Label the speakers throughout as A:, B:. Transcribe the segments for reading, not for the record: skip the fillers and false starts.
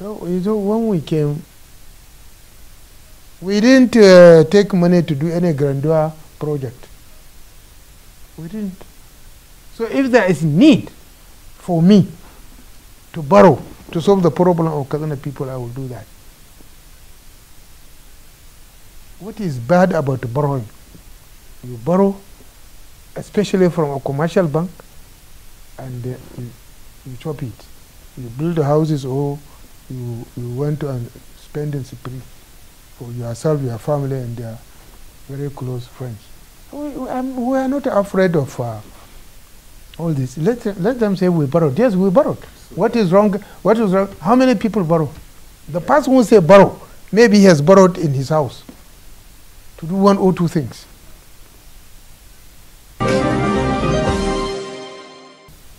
A: So, when we came, we didn't take money to do any grandeur project. We didn't. So if there is need for me to borrow to solve the problem of Katsina people, I will do that. What is bad about borrowing? You borrow, especially from a commercial bank, and you chop it. You build houses, or you went to spend in spree for yourself, your family, and their very close friends. We are not afraid of all this. Let them say we borrowed. Yes, we borrowed. What is wrong? What is wrong? How many people borrow? The person who say borrow, maybe he has borrowed in his house to do one or two things.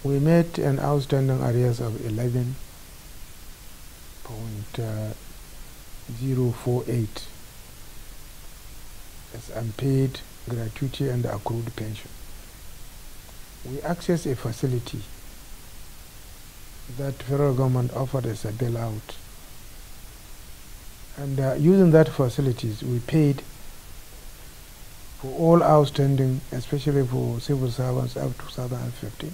A: We made an outstanding arrears of 11.048 as unpaid gratuity and accrued pension. We accessed a facility that federal government offered as a bailout, and using that facilities, we paid for all outstanding, especially for civil servants, up to 2015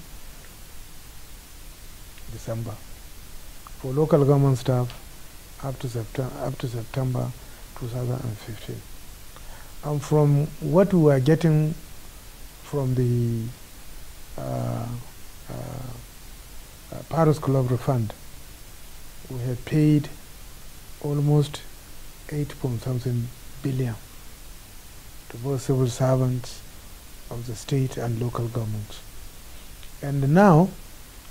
A: December. For local government staff, up to September 2015. And from what we were getting from the Paris Club refund, we had paid almost 8-point-something billion to both civil servants of the state and local governments. And now,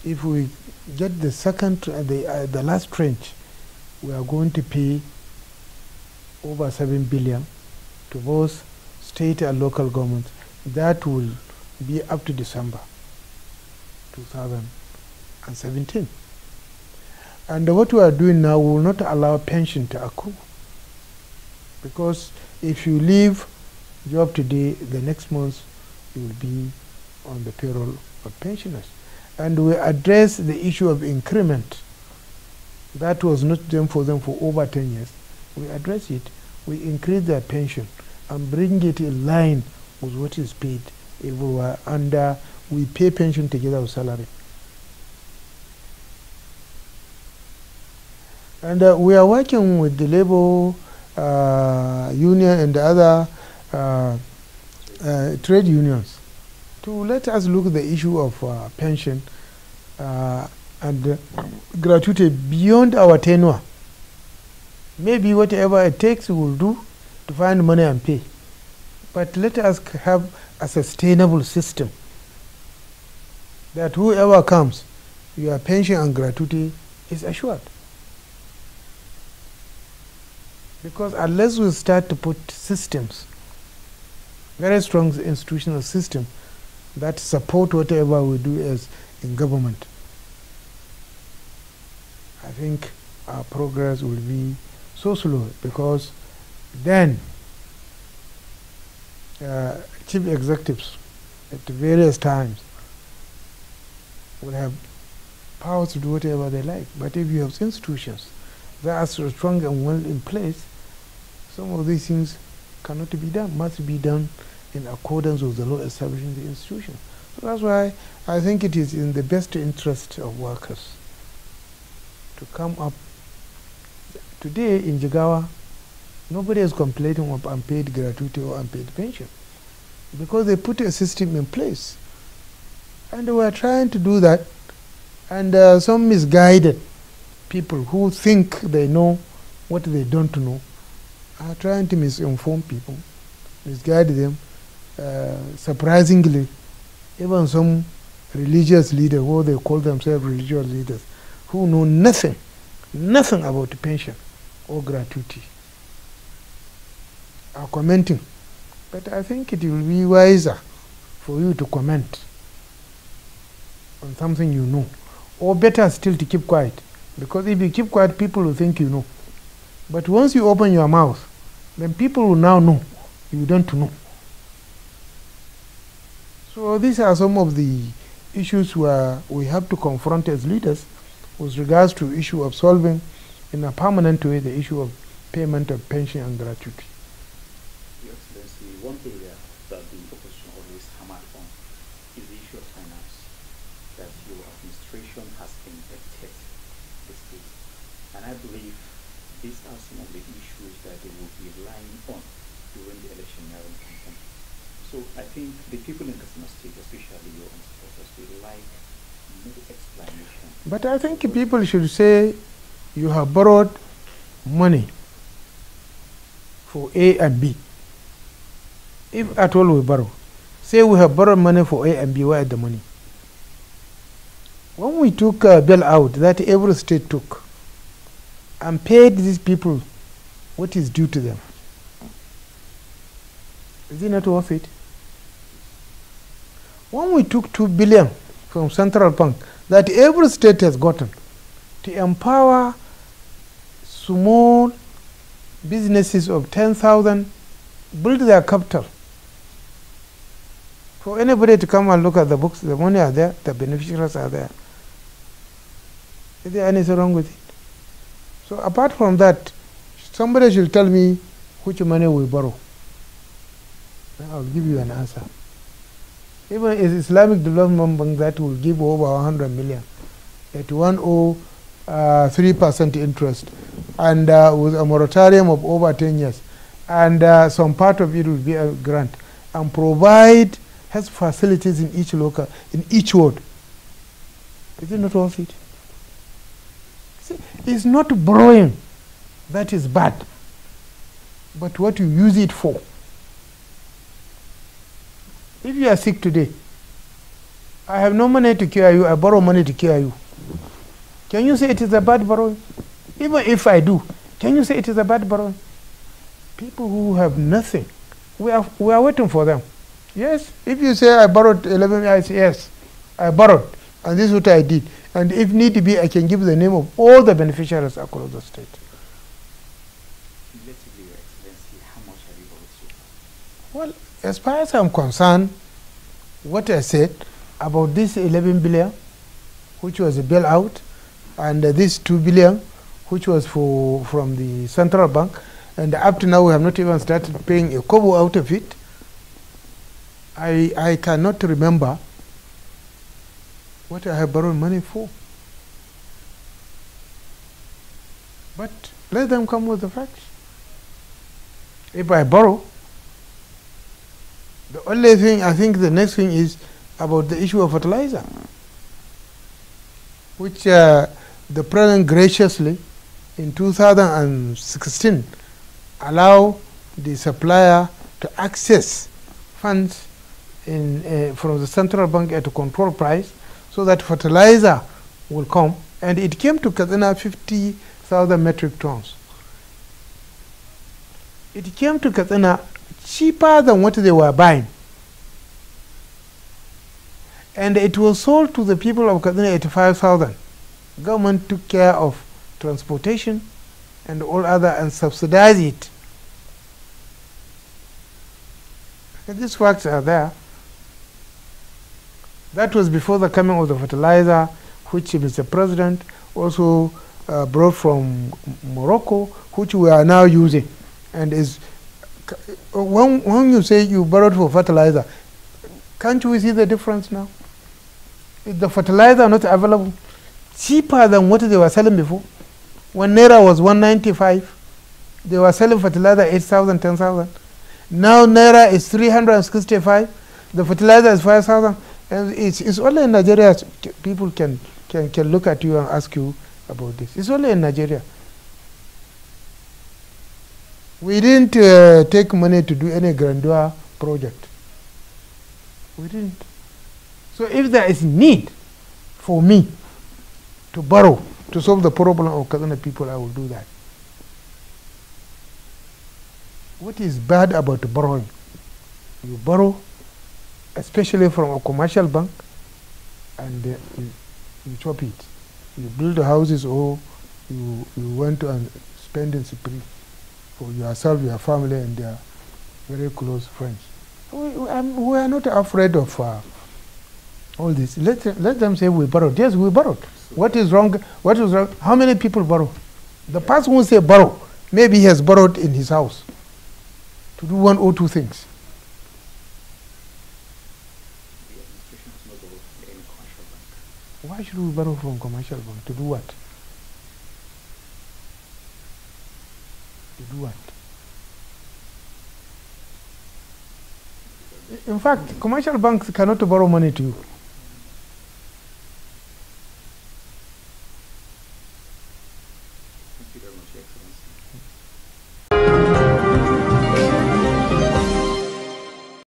A: if we get the second, the last tranche, we are going to pay over 7 billion to both state and local governments. That will be up to December 2017. And what we are doing now, we will not allow pension to accrue. Because if you leave job today, the next month you will be on the payroll of pensioners. And we address the issue of increment. That was not done for them for over 10 years. We address it. We increase their pension and bring it in line with what is paid everywhere. And we pay pension together with salary. And we are working with the labor union and the other trade unions to let us look at the issue of pension and gratuity beyond our tenure. Maybe whatever it takes we will do to find money and pay. But let us have a sustainable system that whoever comes, your pension and gratuity is assured. Because unless we start to put systems, very strong institutional system that support whatever we do as in government, I think our progress will be so slow, because then chief executives at various times will have power to do whatever they like. But if you have institutions that are so strong and well in place, some of these things cannot be done, must be done in accordance with the law establishing the institution. So that's why I think it is in the best interest of workers to come up. Today in Jigawa, nobody is complaining of unpaid gratuity or unpaid pension, because they put a system in place. And we are trying to do that, and some misguided people who think they know what they don't know are trying to misinform people, misguide them. Surprisingly, even some religious leaders, who they call themselves religious leaders, who know nothing about pension or gratuity, are commenting. But I think it will be wiser for you to comment on something you know, or better still to keep quiet, because if you keep quiet, people will think you know. But once you open your mouth, then people will now know you don't know. So these are some of the issues where we have to confront as leaders with regards to issue of solving in a permanent way the issue of payment of pension and gratuity.
B: Your Excellency, one area that the opposition always hammered on is the issue of finance, that your administration has indebted the state. And I believe these are some of the issues that they will be relying on during the electioneering campaign. So I think the people in Katsina State, especially your own supporters, will like more explanation.
A: But I think people should say you have borrowed money for A and B. If at all we borrow, say we have borrowed money for A and B, where is the money? When we took a bailout that every state took and paid these people what is due to them, is it not worth it? When we took 2 billion from central bank that every state has gotten to empower small businesses of 10,000, build their capital. For anybody to come and look at the books, the money are there, the beneficiaries are there. Is there anything wrong with it? So apart from that, somebody should tell me which money we borrow. I'll give you an answer. Even as Islamic Development Bank that will give over 100 million at 103% interest, and with a moratorium of over 10 years, and some part of it will be a grant, and provide health facilities in each local, in each ward. Is it not worth it? See, it's not borrowing that is bad, but what you use it for. If you are sick today, I have no money to cure you, I borrow money to cure you. Can you say it is a bad borrowing? Even if I do, can you say it is a bad borrowing? People who have nothing, we are waiting for them. Yes, if you say I borrowed 11, I say yes, I borrowed, and this is what I did. And if need be, I can give the name of all the beneficiaries across the state.
B: Relatively, Your Excellency, how much have you borrowed so far?
A: Well, as far as I'm concerned, what I said about this 11 billion, which was a bailout, and this 2 billion, which was from the central bank, and up to now we have not even started paying a kobo out of it. I cannot remember what I have borrowed money for. But let them come with the facts. If I borrow, the only thing, I think the next thing is about the issue of fertilizer, which the President graciously in 2016 allow the supplier to access funds from the central bank at a control price, so that fertilizer will come, and it came to Katsina 50,000 metric tons. It came to Katsina cheaper than what they were buying, and it was sold to the people of Katsina at 5,000. Government took care of transportation and all other and subsidized it. And these facts are there. That was before the coming of the fertilizer, which Mr. President also brought from Morocco, which we are now using. And is when you say you borrowed for fertilizer, can't we see the difference now? Is the fertilizer not available? Cheaper than what they were selling before. When Naira was 195, they were selling fertilizer 8,000, 10,000. Now Naira is 365, the fertilizer is 5,000. And it's only in Nigeria people can look at you and ask you about this. It's only in Nigeria. We didn't take money to do any grandeur project. We didn't. So if there is need for me to borrow to solve the problem of Katsina people, I will do that. What is bad about borrowing? You borrow, especially from a commercial bank, and you chop it. You build the houses, or you went and spend in spree for yourself, your family, and their very close friends. We are not afraid of all this. Let them say we borrowed. Yes, we borrowed. What is wrong? What is wrong? How many people borrow? The person who say borrow, maybe he has borrowed in his house to do one or two things.
B: The administration has not borrowed from any commercial bank.
A: Why should we borrow from commercial bank? To do what? To do what? In fact, commercial banks cannot borrow money to you.
B: Thank you very much, Your Excellency.